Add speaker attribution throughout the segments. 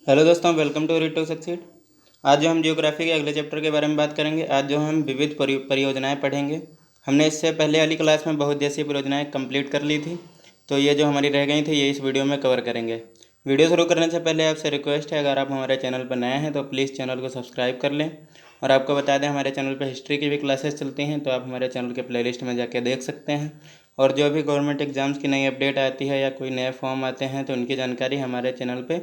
Speaker 1: Hello दोस्तों, welcome to read to succeed. आज जो हम जियोग्राफी के अगले चैप्टर के बारे में बात करेंगे। आज जो हम विविध परियोजनाएं पढ़ेंगे। हमने इससे पहले वाली क्लास में बहुउद्देशीय परियोजनाएं कंप्लीट कर ली थी, तो ये जो हमारी रह गई थी ये इस वीडियो में कवर करेंगे। वीडियो शुरू करने से पहले आपसे रिक्वेस्ट है, अगर आप हमारे चैनल पर नए हैं तो प्लीज़ चैनल को सब्सक्राइब कर लें। और आपको बता दें, हमारे चैनल पर हिस्ट्री की भी क्लासेस चलती हैं, तो आप हमारे चैनल के प्लेलिस्ट में जाके देख सकते हैं। और जो भी गवर्नमेंट एग्ज़ाम्स की नई अपडेट आती है या कोई नए फॉर्म आते हैं तो उनकी जानकारी हमारे चैनल पे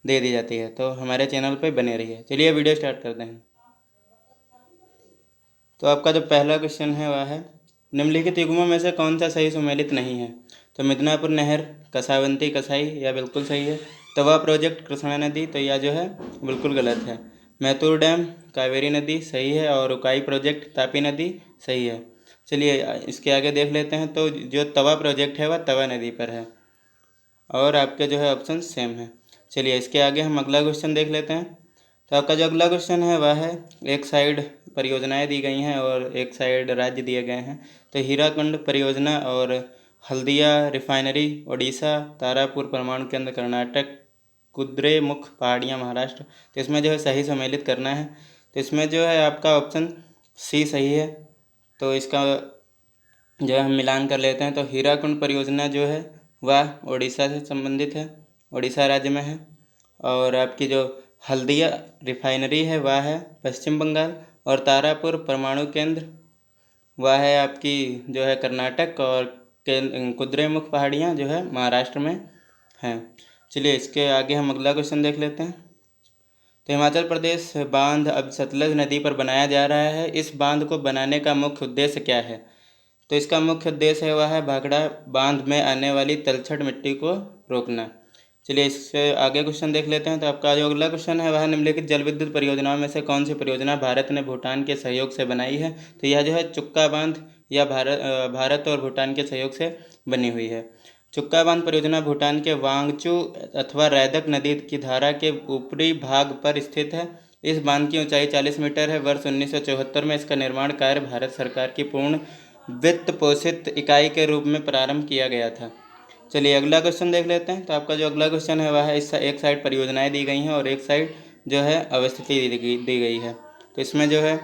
Speaker 1: दे दी जाती है, तो हमारे चैनल पे बने रहिए। चलिए वीडियो स्टार्ट करते हैं। तो आपका जो पहला क्वेश्चन है वह है, निम्नलिखित युग्मों में से कौन सा सही सुमेलित नहीं है। तो मिदनापुर नहर, कसावंती कसाई, यह बिल्कुल सही है। तवा प्रोजेक्ट, कृष्णा नदी, तो यह जो है बिल्कुल गलत है। मैतूर डैम, कावेरी नदी, सही है। और उकाई प्रोजेक्ट, तापी नदी, सही है। चलिए इसके आगे देख लेते हैं। तो जो तवा प्रोजेक्ट है वह तवा नदी पर है और आपके जो है ऑप्शन सेम है। चलिए इसके आगे हम अगला क्वेश्चन देख लेते हैं। तो आपका जो अगला क्वेश्चन है वह है, एक साइड परियोजनाएं दी गई हैं और एक साइड राज्य दिए गए हैं। तो हीराकुंड परियोजना और हल्दिया रिफाइनरी उड़ीसा, तारापुर परमाणु केंद्र कर्नाटक, कुद्रेमुख पहाड़ियाँ महाराष्ट्र। तो इसमें जो है सही सम्मिलित करना है। तो इसमें जो है आपका ऑप्शन सी सही है। तो इसका जो है हम मिलान कर लेते हैं। तो हीराकुंड परियोजना जो है वह उड़ीसा से संबंधित है, उड़ीसा राज्य में है। और आपकी जो हल्दिया रिफाइनरी है वह है पश्चिम बंगाल। और तारापुर परमाणु केंद्र वह है आपकी जो है कर्नाटक। और कुद्रेमुख पहाड़ियाँ जो है महाराष्ट्र में हैं। चलिए इसके आगे हम अगला क्वेश्चन देख लेते हैं। तो हिमाचल प्रदेश बांध अब सतलज नदी पर बनाया जा रहा है। इस बांध को बनाने का मुख्य उद्देश्य क्या है। तो इसका मुख्य उद्देश्य है वह है भाखड़ा बांध में आने वाली तलछट मिट्टी को रोकना। चलिए इससे आगे क्वेश्चन देख लेते हैं। तो आपका जो अगला क्वेश्चन है वह निम्नलिखित जल विद्युत परियोजनाओं में से कौन सी परियोजना भारत ने भूटान के सहयोग से बनाई है। तो यह जो है चुक्का बांध, या भारत और भूटान के सहयोग से बनी हुई है। चुक्का बांध परियोजना भूटान के वांगचू अथवा रैदक नदी की धारा के ऊपरी भाग पर स्थित है। इस बांध की ऊंचाई 40 मीटर है। वर्ष 1974 में इसका निर्माण कार्य भारत सरकार की पूर्ण वित्त पोषित इकाई के रूप में प्रारंभ किया गया था। चलिए अगला क्वेश्चन देख लेते हैं। तो आपका जो अगला क्वेश्चन है वह है, इस एक साइड परियोजनाएं दी गई हैं और एक साइड जो है अवस्थिति दी गई है। तो इसमें जो है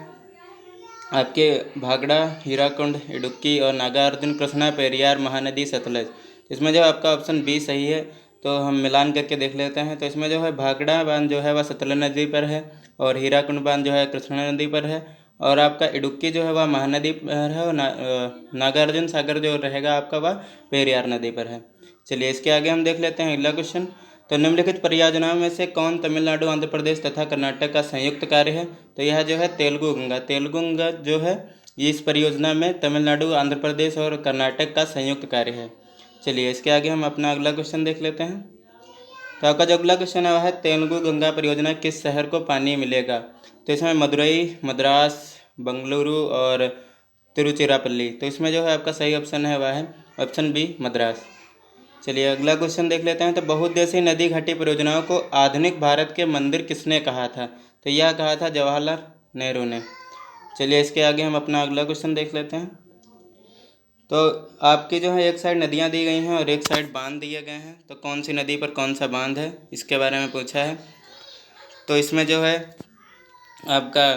Speaker 1: आपके भाखड़ा, हीराकुंड, इडुक्की और नागार्जुन, कृष्णा, पेरियार, महानदी, सतलज। इसमें जो आपका ऑप्शन बी सही है। तो हम मिलान करके देख लेते हैं। तो इसमें जो है भाखड़ा बांध जो है वह सतलज नदी पर है और हीराकुंड बांध जो है कृष्णा नदी पर है। और आपका इडुक्की जो है वह महानदी पर है और नागार्जुन सागर जो रहेगा आपका वह पेरियार नदी पर है। चलिए इसके आगे हम देख लेते हैं अगला क्वेश्चन। तो निम्नलिखित परियोजनाओं में से कौन तमिलनाडु, आंध्र प्रदेश तथा कर्नाटक का संयुक्त कार्य है। तो यह जो है तेलुगु गंगा, तेलुगु गंगा जो है इस परियोजना में तमिलनाडु, आंध्र प्रदेश और कर्नाटक का संयुक्त कार्य है। चलिए इसके आगे हम अपना अगला क्वेश्चन देख लेते हैं। तो आपका जो अगला क्वेश्चन है वह है, तेलुगु गंगा परियोजना किस शहर को पानी मिलेगा। तो इसमें मदुरई, मद्रास, बेंगलुरु और तिरुचिरापल्ली। तो इसमें जो है आपका सही ऑप्शन है वह है ऑप्शन बी, मद्रास। चलिए अगला क्वेश्चन देख लेते हैं। तो बहुउद्देशीय नदी घाटी परियोजनाओं को आधुनिक भारत के मंदिर किसने कहा था। तो यह कहा था जवाहरलाल नेहरू ने। चलिए इसके आगे हम अपना अगला क्वेश्चन देख लेते हैं। तो आपकी जो है एक साइड नदियाँ दी गई हैं और एक साइड बांध दिए गए हैं। तो कौन सी नदी पर कौन सा बांध है इसके बारे में पूछा है। तो इसमें जो है आपका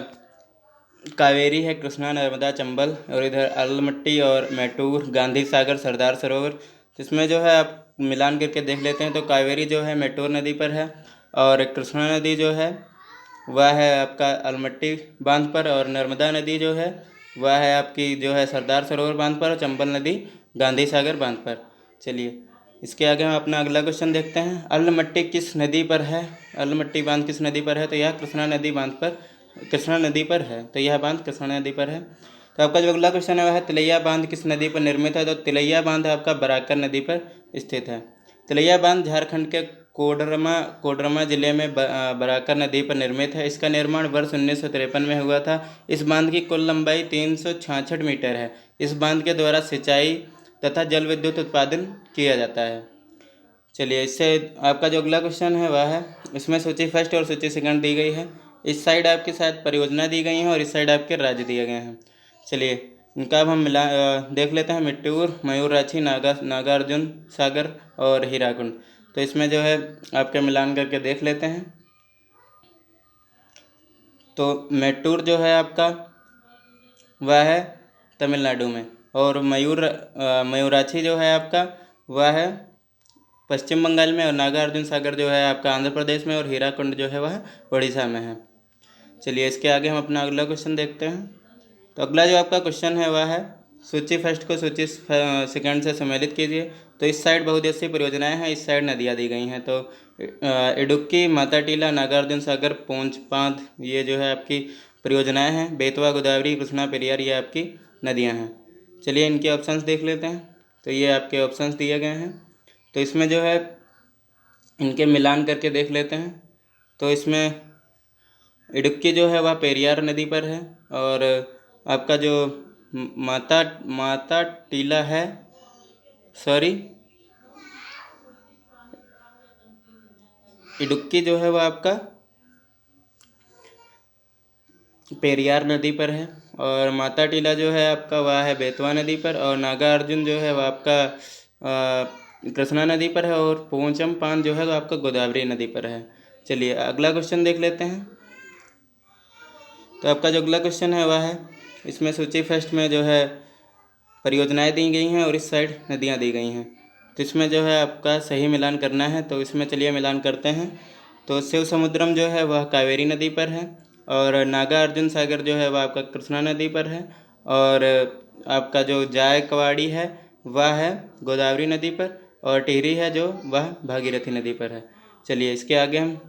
Speaker 1: कावेरी है, कृष्णा, नर्मदा, चंबल, और इधर अलमट्टी और मैटूर, गांधी सागर, सरदार सरोवर। इसमें जो है आप मिलान करके देख लेते हैं। तो कावेरी जो है मैटूर नदी पर है और कृष्णा नदी जो है वह है आपका अलमट्टी बांध पर, और नर्मदा नदी जो है वह है आपकी जो है सरदार सरोवर बांध पर, और चंबल नदी गांधी सागर बांध पर। चलिए इसके आगे हम अपना अगला क्वेश्चन देखते हैं। अलमट्टी किस नदी पर है, अलमट्टी बांध किस नदी पर है। तो यह कृष्णा नदी बांध पर, कृष्णा नदी पर है। तो यह बांध कृष्णा नदी पर है। तो आपका जो अगला क्वेश्चन है वह है, तिलैया बांध किस नदी पर निर्मित है। तो तिलैया बांध आपका बराकर नदी पर स्थित है। तिलैया बांध झारखंड के कोडरमा जिले में बराकर नदी पर निर्मित है। इसका निर्माण वर्ष 1953 में हुआ था। इस बांध की कुल लंबाई 366 मीटर है। इस बांध के द्वारा सिंचाई तथा जल विद्युत उत्पादन किया जाता है। चलिए इससे आपका जो अगला क्वेश्चन है वह है, इसमें सूची फर्स्ट और सूची सेकंड दी गई है। इस साइड आपकी शायद परियोजना दी गई हैं और इस साइड आपके राज्य दिए गए हैं। चलिए इनका अब हम देख लेते हैं। मिट्टूर, मयूराक्षी, नागार्जुन सागर और हीराकुंड। तो इसमें जो है आपके मिलान करके देख लेते हैं। तो मैटूर जो है आपका वह है तमिलनाडु में, और मयूराक्षी जो है आपका वह है पश्चिम बंगाल में, और नागार्जुन सागर जो है आपका आंध्र प्रदेश में, और हीराकुंड जो है वह उड़ीसा में है। चलिए इसके आगे हम अपना अगला क्वेश्चन देखते हैं। तो अगला जो आपका क्वेश्चन है वह है सूची फर्स्ट को सूची सेकंड से सम्मिलित कीजिए। तो इस साइड बहुउद्देशीय परियोजनाएं हैं, इस साइड नदियाँ दी गई हैं। तो इडुक्की, माताटीला, नागार्जुन सागर, पोंच पांध, ये जो है आपकी परियोजनाएं हैं। बेतवा, गोदावरी, कृष्णा, पेरियार, ये आपकी नदियां हैं। चलिए इनके ऑप्शंस देख लेते हैं। तो ये आपके ऑप्शंस दिए गए हैं, तो इसमें जो है इनके मिलान करके देख लेते हैं। तो इसमें इडुक्की जो है वह पेरियार नदी पर है, और आपका जो माता टीला है, सॉरी, इडुक्की जो है वह आपका पेरियार नदी पर है, और माता टीला जो है आपका वह है बेतवा नदी पर, और नागार्जुन जो है वह आपका कृष्णा नदी पर है, और पोंचम पान जो है वह आपका गोदावरी नदी पर है। चलिए अगला क्वेश्चन देख लेते हैं। तो आपका जो अगला क्वेश्चन है वह है, इसमें सूची फर्स्ट में जो है परियोजनाएं दी गई हैं और इस साइड नदियां दी गई हैं। तो इसमें जो है आपका सही मिलान करना है। तो इसमें चलिए मिलान करते हैं। तो शिव समुद्रम जो है वह कावेरी नदी पर है, और नागार्जुन सागर जो है वह आपका कृष्णा नदी पर है, और आपका जो जायकवाड़ी है वह है गोदावरी नदी पर, और टिहरी है जो वह भागीरथी नदी पर है। चलिए इसके आगे हम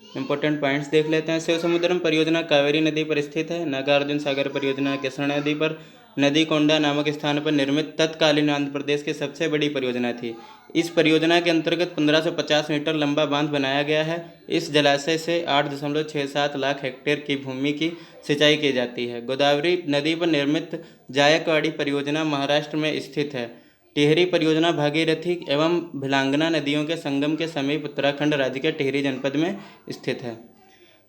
Speaker 1: इंपॉर्टेंट पॉइंट्स देख लेते हैं। शिव समुद्रम परियोजना कावेरी नदी पर स्थित है। नागार्जुन सागर परियोजना कृष्णा नदी पर नदी कोंडा नामक स्थान पर निर्मित तत्कालीन आंध्र प्रदेश की सबसे बड़ी परियोजना थी। इस परियोजना के अंतर्गत 1550 मीटर लंबा बांध बनाया गया है। इस जलाशय से 8.67 लाख हेक्टेयर की भूमि की सिंचाई की जाती है। गोदावरी नदी पर निर्मित जायकवाड़ी परियोजना महाराष्ट्र में स्थित है। टिहरी परियोजना भागीरथी एवं भिलांगना नदियों के संगम के समीप उत्तराखंड राज्य के टिहरी जनपद में स्थित है।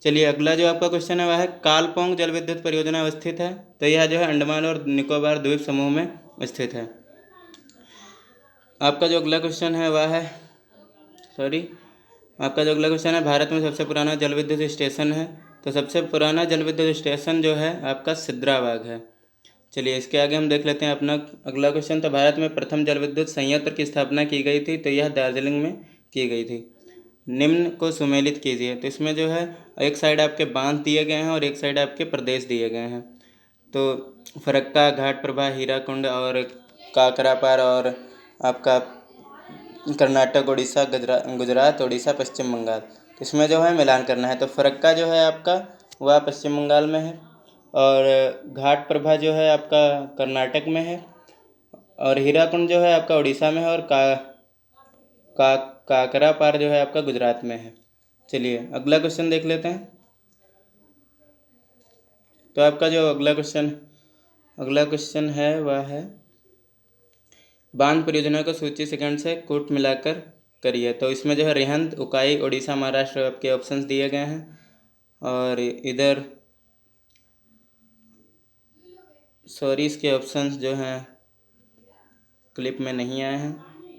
Speaker 1: चलिए अगला जो आपका क्वेश्चन है वह है कालपोंग जल विद्युत परियोजना अवस्थित है। तो यह जो है अंडमान और निकोबार द्वीप समूह में स्थित है। आपका जो अगला क्वेश्चन है वह है आपका जो अगला क्वेश्चन है, भारत में सबसे पुराना जल विद्युत स्टेशन है। तो सबसे पुराना जल विद्युत स्टेशन जो है आपका सिद्राबाग है। चलिए इसके आगे हम देख लेते हैं अपना अगला क्वेश्चन। तो भारत में प्रथम जल विद्युत संयंत्र की स्थापना की गई थी। तो यह दार्जिलिंग में की गई थी। निम्न को सुमेलित कीजिए। तो इसमें जो है एक साइड आपके बांध दिए गए हैं और एक साइड आपके प्रदेश दिए गए हैं। तो फरक्का, घाट प्रभा, हीराकुंड और काकरापार, और आपका कर्नाटक, उड़ीसा, गुजरात, उड़ीसा, पश्चिम बंगाल। तो इसमें जो है मिलान करना है। तो फरक्का जो है आपका वह पश्चिम बंगाल में है, और घाट प्रभा जो है आपका कर्नाटक में है, और हीराकुंड जो है आपका उड़ीसा में है, और काकरा पार जो है आपका गुजरात में है। चलिए अगला क्वेश्चन देख लेते हैं। तो आपका जो अगला क्वेश्चन है वह है बांध परियोजना को सूची सेकंड से कूट मिलाकर करिए। तो इसमें जो है रिहंद, उकाई, उड़ीसा, महाराष्ट्र आपके ऑप्शंस दिए गए हैं, और इधर इसके ऑप्शंस जो हैं क्लिप में नहीं आए हैं।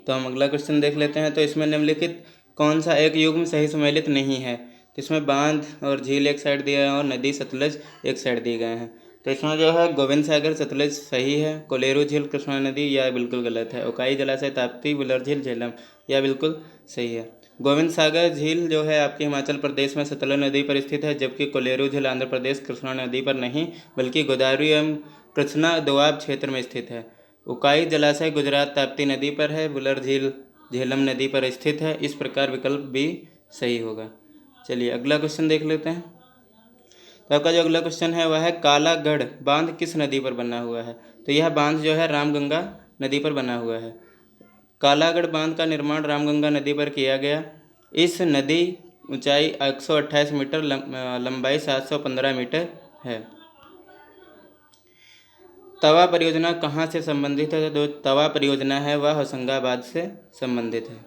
Speaker 1: तो हम अगला क्वेश्चन देख लेते हैं। तो इसमें निम्नलिखित कौन सा एक युग्म सही सम्मिलित नहीं है। तो इसमें बांध और झील एक साइड दिया है, और नदी सतलज एक साइड दिए गए हैं। तो इसमें जो है गोविंद सागर सतलज सही है, कोलेरू झील कृष्णा नदी यह बिल्कुल गलत है, उकाई जलाशय ताप्ती, बुलर झील झेलम यह बिल्कुल सही है। गोविंद सागर झील जो है आपकी हिमाचल प्रदेश में सतलज नदी पर स्थित है, जबकि कोलेरू झील आंध्र प्रदेश कृष्णा नदी पर नहीं बल्कि गोदावरी एवं कृष्णा दोआब क्षेत्र में स्थित है। उकाई जलाशय गुजरात ताप्ती नदी पर है, बुलर झील झेलम नदी पर स्थित है। इस प्रकार विकल्प भी सही होगा। चलिए अगला क्वेश्चन देख लेते हैं। तो आपका जो अगला क्वेश्चन है वह है कालागढ़ बांध किस नदी पर बना हुआ है। तो यह बांध जो है रामगंगा नदी पर बना हुआ है। कालागढ़ बांध का निर्माण रामगंगा नदी पर किया गया। इस नदी ऊंचाई 128 मीटर, लंबाई 715 मीटर है। तवा परियोजना कहाँ से संबंधित है। तो तवा परियोजना है वह होशंगाबाद से संबंधित है।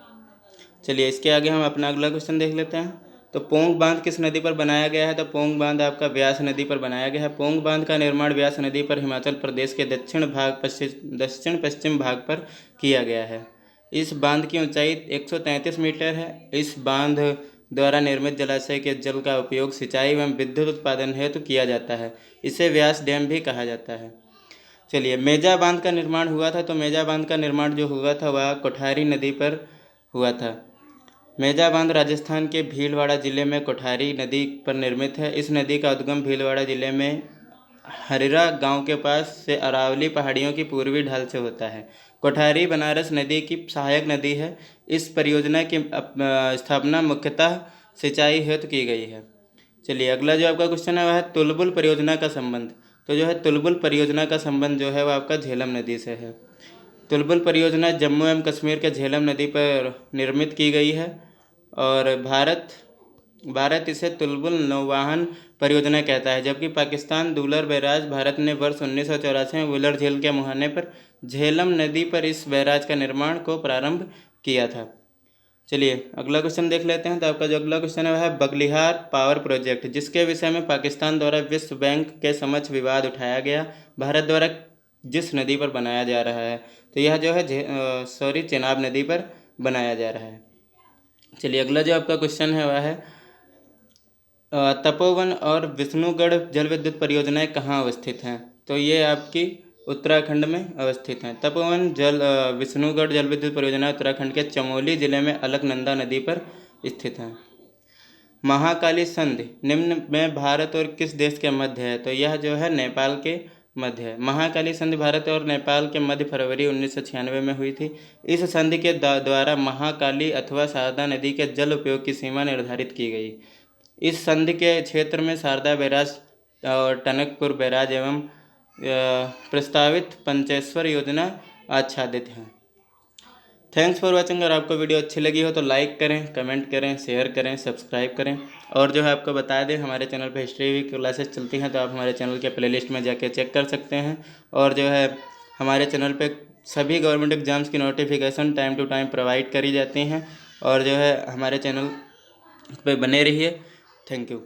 Speaker 1: चलिए इसके आगे हम अपना अगला क्वेश्चन देख लेते हैं। तो पोंग बांध किस नदी पर बनाया गया है। तो पोंग बांध आपका व्यास नदी पर बनाया गया है। पोंग बांध का निर्माण व्यास नदी पर हिमाचल प्रदेश के दक्षिण पश्चिम भाग पर किया गया है। इस बांध की ऊंचाई 133 मीटर है। इस बांध द्वारा निर्मित जलाशय के जल का उपयोग सिंचाई एवं विद्युत उत्पादन हेतु किया जाता है। इसे व्यास डैम भी कहा जाता है। चलिए, मेजा बांध का निर्माण हुआ था, तो मेजा बांध का निर्माण जो हुआ था वह कोठारी नदी पर हुआ था। मेजा बांध राजस्थान के भीलवाड़ा जिले में कोठारी नदी पर निर्मित है। इस नदी का उद्गम भीलवाड़ा जिले में हरिरा गांव के पास से अरावली पहाड़ियों की पूर्वी ढाल से होता है। कोठारी बनारस नदी की सहायक नदी है। इस परियोजना की स्थापना मुख्यतः सिंचाई हेतु की गई है। चलिए, अगला जो आपका क्वेश्चन है वह है तुलबुल परियोजना का संबंध। तो जो है तुलबुल परियोजना का संबंध जो है वह आपका झेलम नदी से है। तुलबुल परियोजना जम्मू एवं कश्मीर के झेलम नदी पर निर्मित की गई है और भारत इसे तुलबुल नौवहन परियोजना कहता है, जबकि पाकिस्तान दूलर बैराज भारत ने वर्ष 1984 में वुलर झील के मुहाने पर झेलम नदी पर इस बैराज का निर्माण को प्रारंभ किया था। चलिए, अगला क्वेश्चन देख लेते हैं। तो आपका जो अगला क्वेश्चन है वह है बगलिहार पावर प्रोजेक्ट, जिसके विषय में पाकिस्तान द्वारा विश्व बैंक के समक्ष विवाद उठाया गया, भारत द्वारा जिस नदी पर बनाया जा रहा है। तो यह जो है चेनाब नदी पर बनाया जा रहा है। चलिए, अगला जो आपका क्वेश्चन है वह है तपोवन और विष्णुगढ़ जल विद्युत परियोजनाएं कहाँ अवस्थित हैं। तो ये आपकी उत्तराखंड में अवस्थित हैं। तपोवन विष्णुगढ़ जल विद्युत परियोजना उत्तराखंड के चमोली जिले में अलकनंदा नदी पर स्थित है। महाकाली संधि निम्न में भारत और किस देश के मध्य है। तो यह जो है नेपाल के मध्य है। महाकाली संधि भारत और नेपाल के मध्य फरवरी 1996 में हुई थी। इस संधि के द्वारा महाकाली अथवा शारदा नदी के जल उपयोग की सीमा निर्धारित की गई। इस संधि के क्षेत्र में शारदा बैराज और टनकपुर बैराज एवं प्रस्तावित पंचेश्वर योजना आच्छादित हैं। Thanks for watching. अगर आपको वीडियो अच्छी लगी हो तो लाइक करें, कमेंट करें, शेयर करें, सब्सक्राइब करें। और जो है आपको बता दें, हमारे चैनल पे हिस्ट्री की क्लासेस चलती हैं, तो आप हमारे चैनल के प्लेलिस्ट में जाके चेक कर सकते हैं। और जो है हमारे चैनल पे सभी गवर्नमेंट एग्जाम्स की notification time to time provide करी जाती हैं। और जो है हमारे चैनल पे बने रहिए। Thank you.